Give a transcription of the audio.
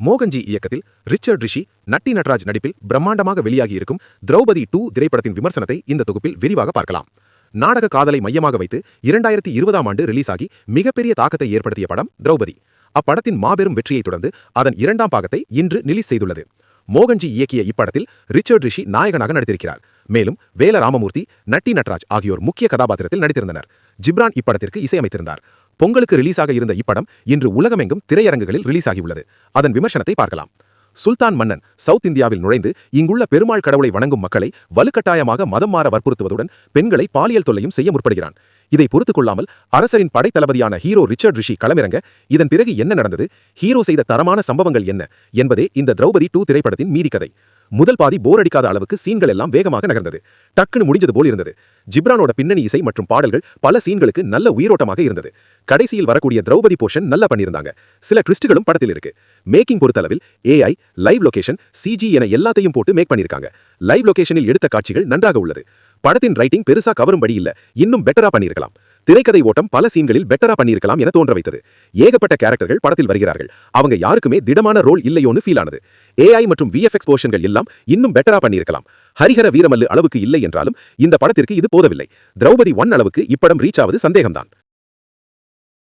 மோகன்ஜி இயக்கத்தில் ரிச்சர்ட் ரிஷி, நட்டி நட்ராஜ் நடிப்பில் பிரம்மாண்டமாக வெளியாகியிருக்கும் திரௌபதி 2 திரைப்படத்தின் விமர்சனத்தை இந்த தொகுப்பில் விரிவாக பார்க்கலாம். நாடக காதலை மையமாக வைத்து 2020ஆம் ஆண்டு ரிலீஸ் ஆகி மிகப்பெரிய தாக்கத்தை ஏற்படுத்திய படம் திரௌபதி. அப்படத்தின் மாபெரும் வெற்றியைத் தொடர்ந்து அதன் 2ஆம் பாகத்தை இன்று ரிலீஸ் செய்துள்ளது. மோகன்ஜி இயக்கிய இப்படத்தில் ரிச்சர்ட் ரிஷி நாயகனாக நடித்திருக்கிறார். மேலும் வேல ராமமூர்த்தி, நட்டி நட்ராஜ் ஆகியோர் முக்கிய கதாபாத்திரத்தில் நடித்திருந்தனர். ஜிப்ரான் இப்படத்திற்கு இசையமைத்திருந்தார். பொங்கலுக்கு ரிலீஸாக இருந்த இப்படம் இன்று உலகமெங்கும் திரையரங்குகளில் ரிலீஸ் ஆகியுள்ளது. அதன் விமர்சனத்தை பார்க்கலாம். சுல்தான் மன்னன் சவுத் இந்தியாவில் நுழைந்து இங்குள்ள பெருமாள் கடவுளை வணங்கும் மக்களை வலுக்கட்டாயமாக மதம் மாற வற்புறுத்துவதுடன் பெண்களை பாலியல் தொல்லையும் செய்ய முற்படுகிறான். இதை பொறுத்துக் கொள்ளாமல் அரசரின் படைத்தளபதியான ஹீரோ ரிச்சர்ட் ரிஷி களமிறங்க, இதன் பிறகு என்ன நடந்தது, ஹீரோ செய்த தரமான சம்பவங்கள் என்ன என்பதே இந்த திரௌபதி 2 திரைப்படத்தின் மீதி கதை. முதல் பாதி போர் அடிக்காத அளவுக்கு சீன்கள் எல்லாம் வேகமாக நகர்ந்தது. டக்குன்னு முடிஞ்சது போல் இருந்தது. ஜிப்ரானோட பின்னணி இசை மற்றும் பாடல்கள் பல சீன்களுக்கு நல்ல உயிரோட்டமாக இருந்தது. கடைசியில் வரக்கூடிய திரௌபதி போர்ஷன் நல்லா பண்ணியிருந்தாங்க. சில ட்விஸ்டுகளும் படத்தில் இருக்கு. மேக்கிங் பொறுத்தளவில் AI, லைவ் லொகேஷன், CG என எல்லாத்தையும் போட்டு மேக் பண்ணியிருக்காங்க. லைவ் லொகேஷனில் எடுத்த காட்சிகள் நன்றாக உள்ளது. படத்தின் ரைட்டிங் பெருசா கவரும்படி இல்ல, இன்னும் பெட்டரா பண்ணியிருக்கலாம். திரைக்கதை ஓட்டம் பல சீன்களில் பெட்டரா பண்ணியிருக்கலாம் என தோன்ற வைத்தது. ஏகப்பட்ட கேரக்டர்கள் படத்தில் வருகிறார்கள். அவங்க யாருக்குமே திடமான ரோல் இல்லையோன்னு ஃபீல் ஆனது. AI மற்றும் VFX போர்ஷன்கள் எல்லாம் இன்னும் பெட்டரா பண்ணியிருக்கலாம். ஹரிஹர வீரமல்லு அளவுக்கு இல்லை என்றாலும் இந்த படத்திற்கு இது போதவில்லை. திரௌபதி 1 அளவுக்கு இப்படம் ரீச் ஆவது சந்தேகம்தான்.